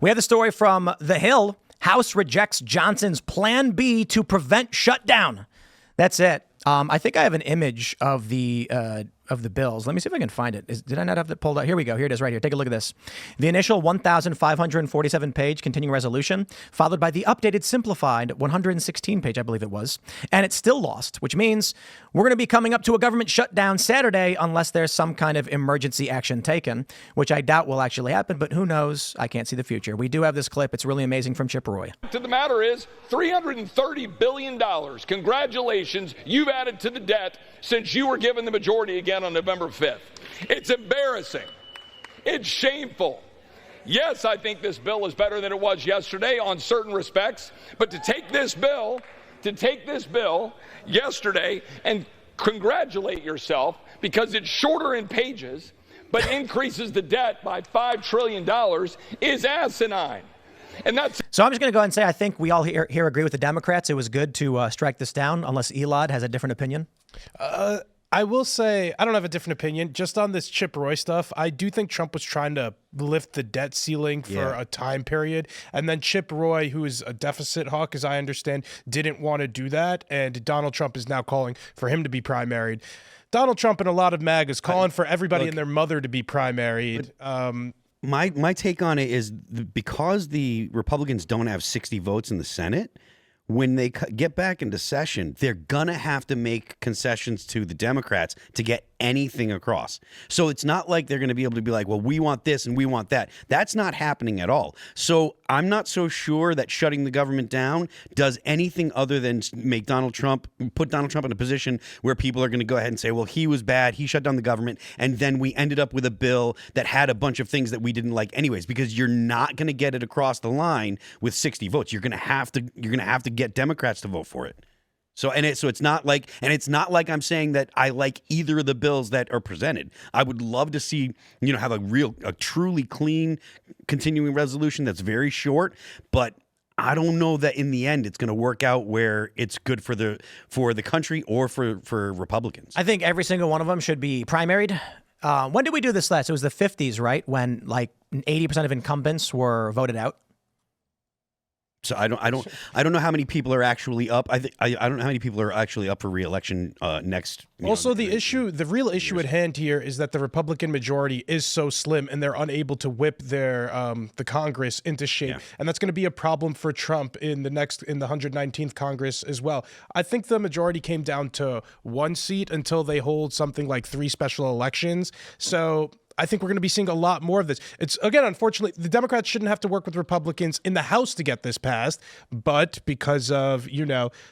We have the story from The Hill. House rejects Johnson's Plan B to prevent shutdown. That's it. I think I have an image of the bills. Let me see if I can find it. Did I not have it pulled out? Here we go. Here it is right here. Take a look at this. The initial 1,547 page continuing resolution, followed by the updated simplified 116 page, I believe it was. And it's still lost, which means we're going to be coming up to a government shutdown Saturday unless there's some kind of emergency action taken, which I doubt will actually happen. But who knows? I can't see the future. We do have this clip. It's really amazing from Chip Roy. To the matter is $330 billion. Congratulations. You've added to the debt since you were given the majority again on November 5th. It's embarrassing. It's shameful. Yes, I think this bill is better than it was yesterday on certain respects, but to take this bill yesterday and congratulate yourself because it's shorter in pages but increases the debt by $5 trillion is asinine. And that's so I'm just going to go ahead and say I think we all here agree with the Democrats. It was good to strike this down, unless Elaad has a different opinion. I will say I don't have a different opinion. Just on this Chip Roy stuff, I do think Trump was trying to lift the debt ceiling for a time period. And then Chip Roy, who is a deficit hawk, as I understand, didn't want to do that. And Donald Trump is now calling for him to be primaried. Donald Trump and a lot of MAG is calling for everybody and their mother to be primaried. My take on it is because the Republicans don't have 60 votes in the Senate, when they get back into session, they're going to have to make concessions to the Democrats to get anything across. So it's not like they're going to be able to be like, well, we want this and we want that. That's not happening at all. So I'm not so sure that shutting the government down does anything other than put Donald Trump in a position where people are going to go ahead and say, well, he was bad, he shut down the government, and then we ended up with a bill that had a bunch of things that we didn't like anyways, because you're not going to get it across the line with 60 votes. You're going to have to get Democrats to vote for it. So it's not like I'm saying that I like either of the bills that are presented. I would love to see, have a truly clean continuing resolution that's very short, but I don't know that in the end it's going to work out where it's good for the country or for Republicans. I think every single one of them should be primaried. When did we do this last? It was the 50s, right? When like 80% of incumbents were voted out. So I don't know how many people are actually up. I don't know how many people are actually up for re-election next. Also, the real issue at hand here is that the Republican majority is so slim, and they're unable to whip their the Congress into shape, and that's going to be a problem for Trump in the 119th Congress as well. I think the majority came down to one seat until they hold something like 3 special elections. So I think we're going to be seeing a lot more of this. It's, again, unfortunately, the Democrats shouldn't have to work with Republicans in the House to get this passed, but because of,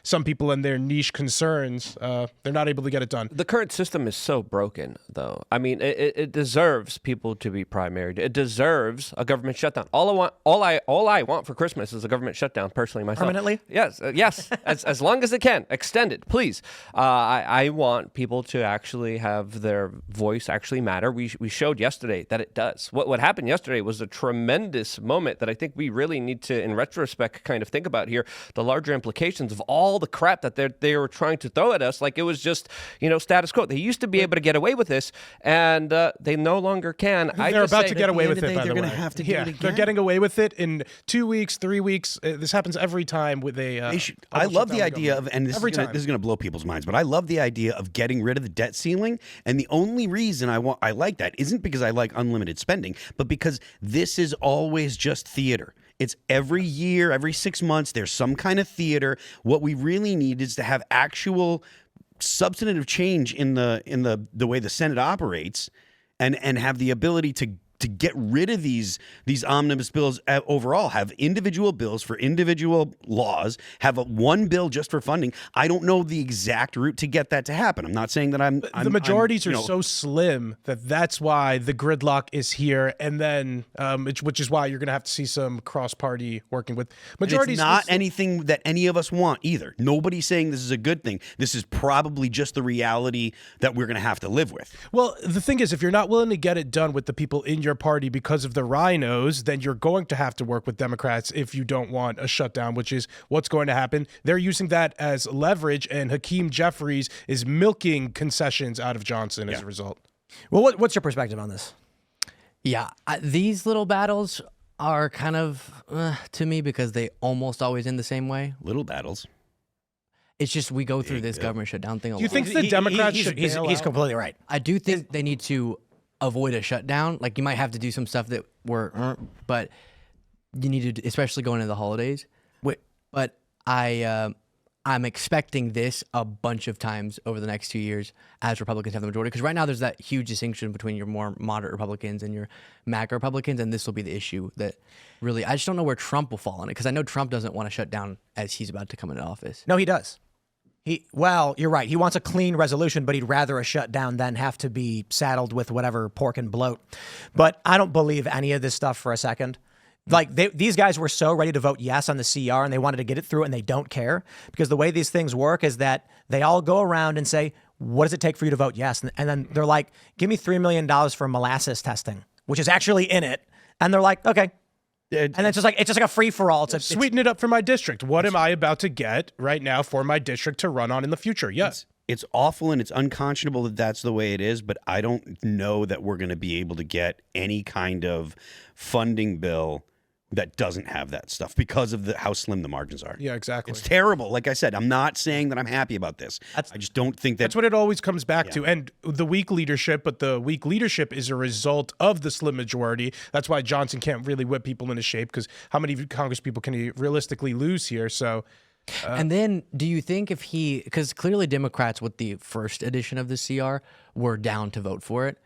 some people and their niche concerns, they're not able to get it done. The current system is so broken, though. I mean, it deserves people to be primaried. It deserves a government shutdown. All I want for Christmas is a government shutdown, personally, myself. Permanently? Yes, as long as it can. Extend it, please. I want people to actually have their voice actually matter. We showed yesterday that it does. What happened yesterday was a tremendous moment that I think we really need to, in retrospect, kind of think about here, the larger implications of all the crap that they were trying to throw at us like it was just, status quo. They used to be able to get away with this, and they no longer can. They're about to get away with it, by the way. They're going to have to get it again. They're getting away with it in 2 weeks, 3 weeks. This happens every time with a... I love the idea of, and this is going to blow people's minds, but I love the idea of getting rid of the debt ceiling, and the only reason I like that isn't because I like unlimited spending, but because this is always just theater. It's every year, every 6 months, there's some kind of theater. What we really need is to have actual substantive change in the way the Senate operates, and have the ability to get rid of these omnibus bills overall, have individual bills for individual laws, have one bill just for funding. I don't know the exact route to get that to happen. I'm not saying that the majorities are so slim that's why the gridlock is here, and then which is why you're going to have to see some cross-party working with majorities. And it's not anything that any of us want either. Nobody's saying this is a good thing. This is probably just the reality that we're going to have to live with. Well, the thing is, if you're not willing to get it done with the people in your party because of the rhinos, then you're going to have to work with Democrats if you don't want a shutdown, which is what's going to happen. They're using that as leverage, and Hakeem Jeffries is milking concessions out of Johnson as a result. Well, what's your perspective on this? Yeah, these little battles are kind of to me because they almost always end the same way. Little battles. It's just we go through this government shutdown thing a lot. Do you think the Democrats should he's bail out? completely right. I do think they need to avoid a shutdown. Like, you might have to do some stuff that but you need to, especially going into the holidays. But I'm expecting this a bunch of times over the next 2 years as Republicans have the majority. Because right now there's that huge distinction between your more moderate Republicans and your MAGA Republicans, and this will be the issue that really, I just don't know where Trump will fall on it. Because I know Trump doesn't want to shut down as he's about to come into office. No, he does. Well, you're right. He wants a clean resolution, but he'd rather a shutdown than have to be saddled with whatever pork and bloat. But I don't believe any of this stuff for a second. Like, these guys were so ready to vote yes on the CR, and they wanted to get it through, and they don't care. Because the way these things work is that they all go around and say, what does it take for you to vote yes? And then they're like, give me $3 million for molasses testing, which is actually in it. And they're like, okay. And it's just like a free for all. Sweeten it up for my district. What am I about to get right now for my district to run on in the future? Yes. It's awful and it's unconscionable that that's the way it is, but I don't know that we're going to be able to get any kind of funding bill that doesn't have that stuff because of how slim the margins are. Yeah, exactly. It's terrible. Like I said, I'm not saying that I'm happy about this. I just don't think that's what it always comes back to. And the weak leadership, but the weak leadership is a result of the slim majority. That's why Johnson can't really whip people into shape, because how many Congress people can he realistically lose here? So, and then do you think if because clearly Democrats with the first edition of the CR were down to vote for it.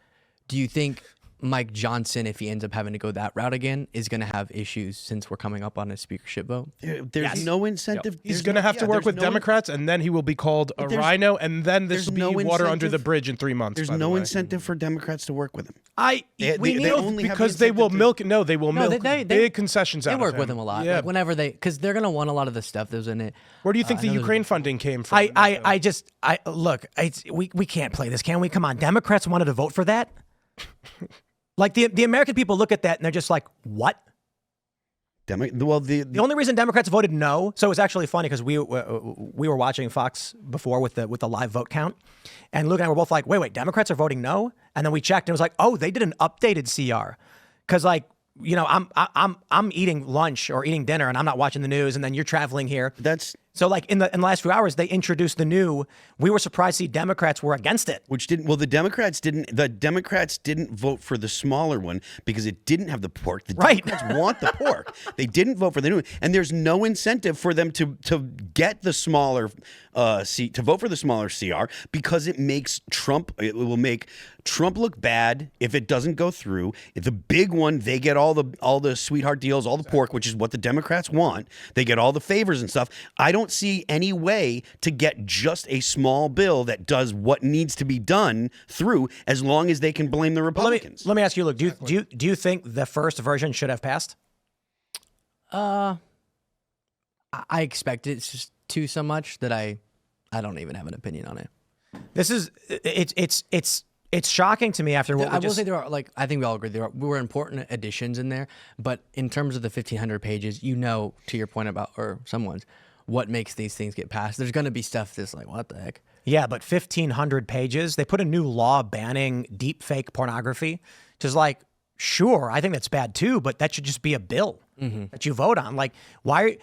Do you think Mike Johnson, if he ends up having to go that route again, is going to have issues since we're coming up on a speakership vote? There's no incentive. Yep. He's going to have to work with Democrats, and then he will be called a rhino, and then this will be water under the bridge in 3 months. There's no incentive for Democrats to work with him. Because they will milk. No, they will milk big concessions out of him. They work with him a lot. Yeah. Like whenever because they're going to want a lot of the stuff that was in it. Where do you think the Ukraine funding came from? Look, we can't play this, can we? Come on, Democrats wanted to vote for that. Like, the American people look at that and they're just like, what? The only reason Democrats voted no, so it was actually funny because we were watching Fox before with the live vote count, and Luke and I were both like, wait, Democrats are voting no, and then we checked and it was like, oh, they did an updated CR, because I'm eating lunch or eating dinner and I'm not watching the news, and then you're traveling here. So like in the last few hours, they introduced the new. We were surprised to see Democrats were against it. The Democrats didn't vote for the smaller one because it didn't have the pork. The Democrats want the pork. They didn't vote for the new one, and there's no incentive for them to get the smaller to vote for the smaller CR, because it will make Trump look bad if it doesn't go through. If the big one, they get all the sweetheart deals, all the pork, which is what the Democrats want. They get all the favors and stuff. I don't see any way to get just a small bill that does what needs to be done through, as long as they can blame the Republicans. Let me ask you, Luke, do you think the first version should have passed? I expect it just so much that I don't even have an opinion on it. It's shocking to me after what I will say there are, like, I think we all agree there were important additions in there, but in terms of the 1,500 pages, to your point about, or someone's, what makes these things get passed. There's going to be stuff that's like, what the heck? Yeah, but 1,500 pages. They put a new law banning deep fake pornography, which is like, sure, I think that's bad too, but that should just be a bill that you vote on. Like, why?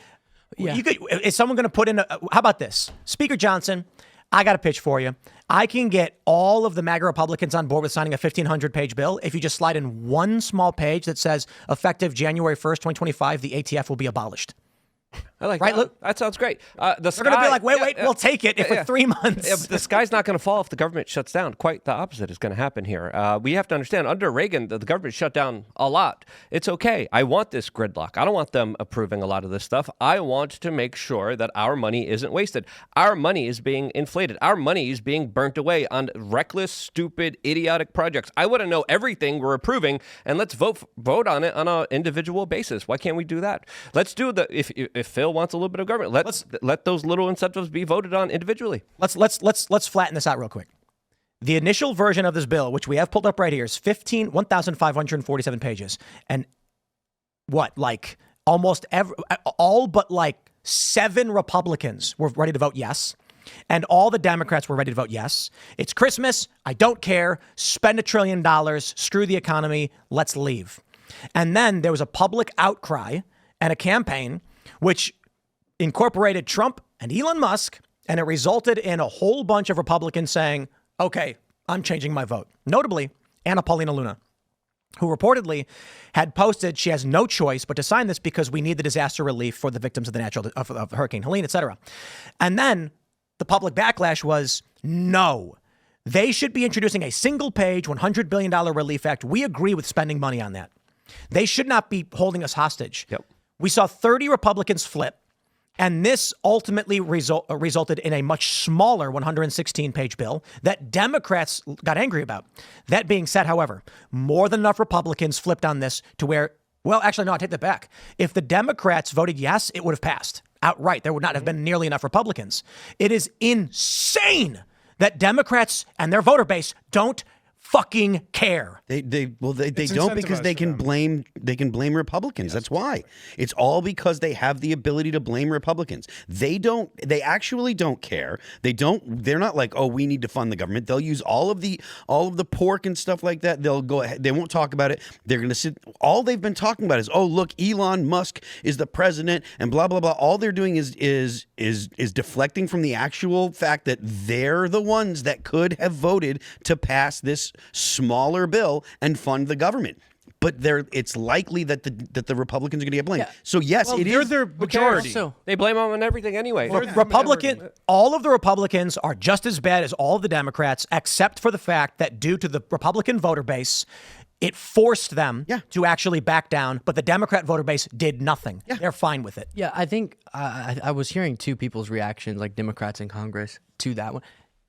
Yeah. Is someone going to put in how about this? Speaker Johnson, I got a pitch for you. I can get all of the MAGA Republicans on board with signing a 1,500-page bill if you just slide in one small page that says, effective January 1st, 2025, the ATF will be abolished. I like right, that. Luke? That sounds great. They're going to be like, wait, we'll take it for 3 months. Yeah, but the sky's not going to fall if the government shuts down. Quite the opposite is going to happen here. We have to understand, under Reagan, the government shut down a lot. It's okay. I want this gridlock. I don't want them approving a lot of this stuff. I want to make sure that our money isn't wasted. Our money is being inflated. Our money is being burnt away on reckless, stupid, idiotic projects. I want to know everything we're approving, and let's vote on it on an individual basis. Why can't we do that? Let's do if Phil wants a little bit of government, let those little incentives be voted on individually. Let's flatten this out real quick. The initial version of this bill, which we have pulled up right here, is 1,547 pages, and almost all but 7 Republicans were ready to vote yes, and all the Democrats were ready to vote yes. It's Christmas. I don't care. Spend $1 trillion. Screw the economy. Let's leave. And then there was a public outcry and a campaign which incorporated Trump and Elon Musk, and it resulted in a whole bunch of Republicans saying, okay, I'm changing my vote. Notably, Anna Paulina Luna, who reportedly had posted she has no choice but to sign this because we need the disaster relief for the victims of the of Hurricane Helene, et cetera. And then the public backlash was, no, they should be introducing a single page $100 billion relief act. We agree with spending money on that. They should not be holding us hostage. Yep. We saw 30 Republicans flip, and this ultimately resulted in a much smaller 116-page bill that Democrats got angry about. That being said, however, more than enough Republicans flipped on this to where, well, actually, no, I take that back. If the Democrats voted yes, it would have passed outright. There would not have been nearly enough Republicans. It is insane that Democrats and their voter base don't fucking care. They don't, because they can blame Republicans. That's why. It's all because they have the ability to blame Republicans. They actually don't care. They're not like, oh, we need to fund the government. They'll use all of the pork and stuff like that. They'll go ahead. They won't talk about it. They're going to sit. All they've been talking about is, oh, look, Elon Musk is the president and blah blah blah. All they're doing is deflecting from the actual fact that they're the ones that could have voted to pass this smaller bill and fund the government. But it's likely that the Republicans are going to get blamed. Yeah. So yes, well, it they're is their majority. They blame them on everything anyway. All of the Republicans are just as bad as all of the Democrats, except for the fact that due to the Republican voter base, it forced them to actually back down. But the Democrat voter base did nothing. Yeah. They're fine with it. Yeah, I think I was hearing two people's reactions, like Democrats in Congress, to that one.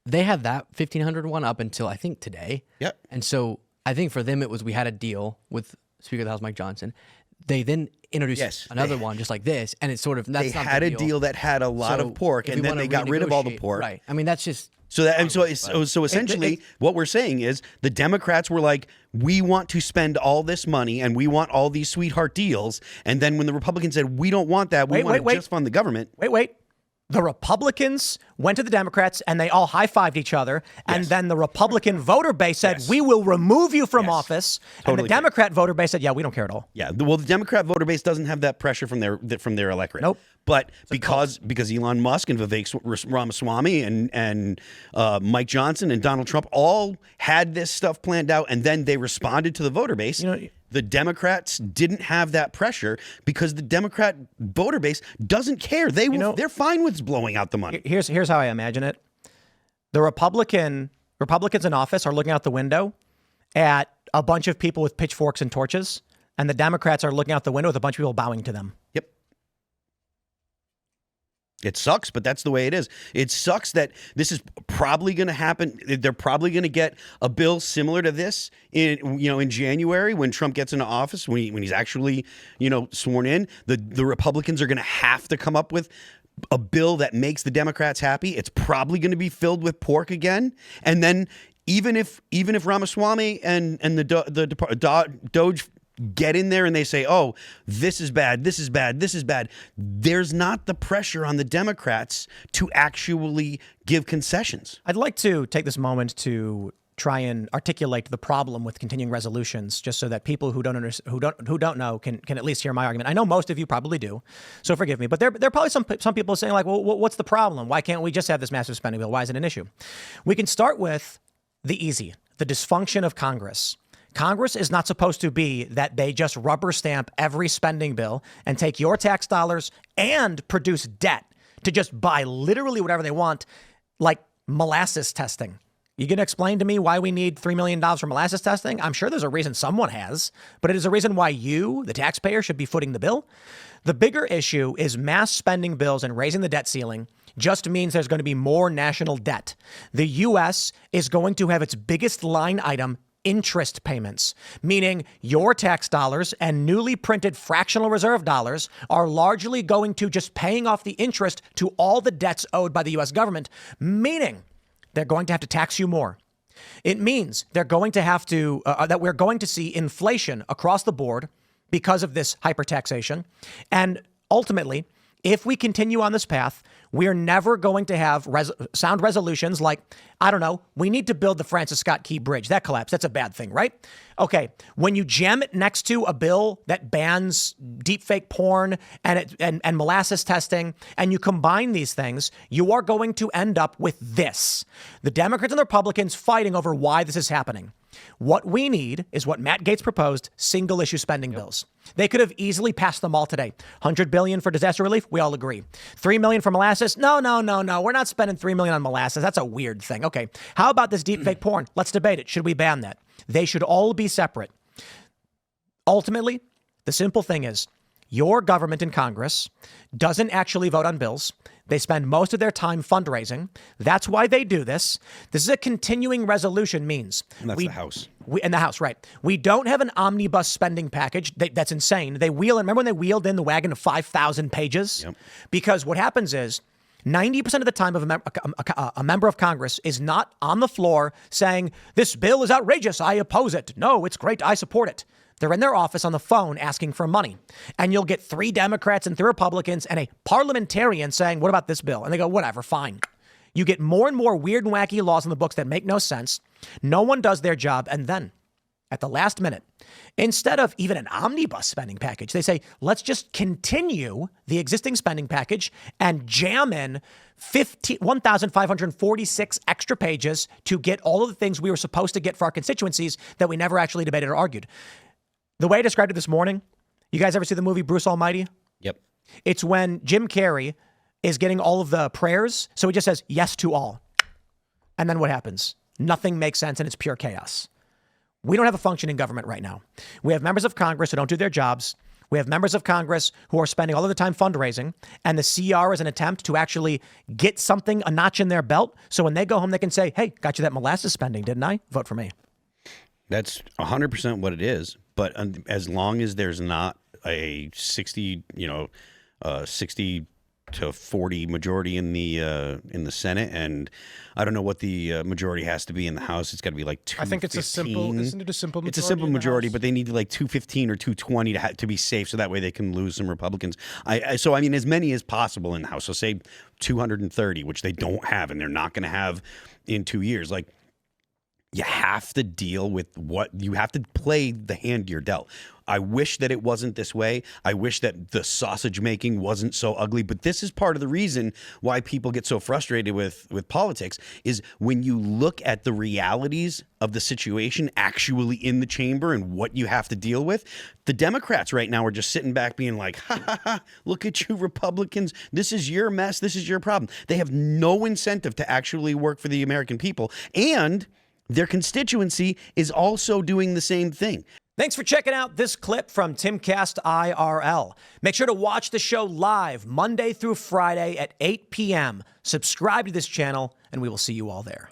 They have that 1,500 one up until I think today. Yep. And so I think for them it was, we had a deal with Speaker of the House Mike Johnson. They then introduced another one just like this, and it's sort of they had a deal that had a lot of pork, and then they got rid of all the pork. Right. I mean, that's just so essentially what we're saying is the Democrats were like, we want to spend all this money and we want all these sweetheart deals, and then when the Republicans said we don't want that, we want to just fund the government. Wait. The Republicans went to the Democrats and they all high-fived each other. And then the Republican voter base said, we will remove you from office. Totally. And the Democrat voter base said, yeah, we don't care at all. Yeah. Well, the Democrat voter base doesn't have that pressure from their electorate. Nope. But because Elon Musk and Vivek Ramaswamy and Mike Johnson and Donald Trump all had this stuff planned out, and then they responded to the voter base. The Democrats didn't have that pressure because the Democrat voter base doesn't care. They're fine with blowing out the money. Here's how I imagine it. The Republicans in office are looking out the window at a bunch of people with pitchforks and torches, and the Democrats are looking out the window with a bunch of people bowing to them. Yep. It sucks, but that's the way it is. It sucks that this is probably going to happen. They're probably going to get a bill similar to this in January when Trump gets into office, when he's actually, sworn in. The Republicans are going to have to come up with a bill that makes the Democrats happy. It's probably going to be filled with pork again. And then even if Ramaswamy and the Doge get in there and they say, oh, this is bad, this is bad, this is bad, there's not the pressure on the Democrats to actually give concessions. I'd like to take this moment to try and articulate the problem with continuing resolutions, just so that people who don't know can at least hear my argument. I know most of you probably do, so forgive me. But there are probably some people saying like, well, what's the problem? Why can't we just have this massive spending bill? Why is it an issue? We can start with the dysfunction of Congress. Congress is not supposed to be that they just rubber stamp every spending bill and take your tax dollars and produce debt to just buy literally whatever they want, like molasses testing. You going to explain to me why we need $3 million for molasses testing? I'm sure there's a reason someone has, but it is a reason why you, the taxpayer, should be footing the bill. The bigger issue is mass spending bills and raising the debt ceiling just means there's going to be more national debt. The U.S. is going to have its biggest line item interest payments, meaning your tax dollars and newly printed fractional reserve dollars are largely going to just paying off the interest to all the debts owed by the U.S. government, meaning they're going to have to tax you more. It means they're going to have to, that we're going to see inflation across the board because of this hypertaxation. And ultimately, if we continue on this path, we're never going to have sound resolutions like, I don't know, we need to build the Francis Scott Key Bridge. That collapsed. That's a bad thing, right? Okay, when you jam it next to a bill that bans deepfake porn and molasses testing, and you combine these things, you are going to end up with this. The Democrats and the Republicans fighting over why this is happening. What we need is what Matt Gaetz proposed, single issue spending bills. They could have easily passed them all today. $100 billion for disaster relief. We all agree. $3 million for molasses. No. We're not spending $3 million on molasses. That's a weird thing. Okay. How about this deepfake porn? Let's debate it. Should we ban that? They should all be separate. Ultimately, the simple thing is your government in Congress doesn't actually vote on bills. They spend most of their time fundraising. That's why they do this. This is a continuing resolution means. And that's the House. In the House, right. We don't have an omnibus spending package. That's insane. Remember when they wheeled in the wagon of 5,000 pages? Yep. Because what happens is 90% of the time of a member of Congress is not on the floor saying, this bill is outrageous. I oppose it. No, it's great. I support it. They're in their office on the phone asking for money. And you'll get 3 Democrats and 3 Republicans and a parliamentarian saying, what about this bill? And they go, whatever, fine. You get more and more weird and wacky laws in the books that make no sense. No one does their job. And then at the last minute, instead of even an omnibus spending package, they say, let's just continue the existing spending package and jam in 1,546 extra pages to get all of the things we were supposed to get for our constituencies that we never actually debated or argued. The way I described it this morning, you guys ever see the movie Bruce Almighty? Yep. It's when Jim Carrey is getting all of the prayers. So he just says yes to all. And then what happens? Nothing makes sense and it's pure chaos. We don't have a functioning government right now. We have members of Congress who don't do their jobs. We have members of Congress who are spending all of the time fundraising. And the CR is an attempt to actually get something a notch in their belt. So when they go home, they can say, hey, got you that molasses spending, didn't I? Vote for me. That's 100% what it is. But as long as there's not a 60 to 40 majority in the Senate, and I don't know what the majority has to be in the House. It's got to be like 215. I think it's a simple. Isn't it a simple majority? It's a simple majority, but they need like 215 or 220 to be safe, so that way they can lose some Republicans. So I mean, as many as possible in the House. So say 230, which they don't have, and they're not going to have in 2 years. Like, you have to deal with what you have to play the hand you're dealt. I wish that it wasn't this way. I wish that the sausage making wasn't so ugly. But this is part of the reason why people get so frustrated with politics is when you look at the realities of the situation actually in the chamber and what you have to deal with. The Democrats right now are just sitting back being like, ha, ha, ha, look at you Republicans. This is your mess. This is your problem. They have no incentive to actually work for the American people. And their constituency is also doing the same thing. Thanks for checking out this clip from Timcast IRL. Make sure to watch the show live Monday through Friday at 8 p.m. Subscribe to this channel, and we will see you all there.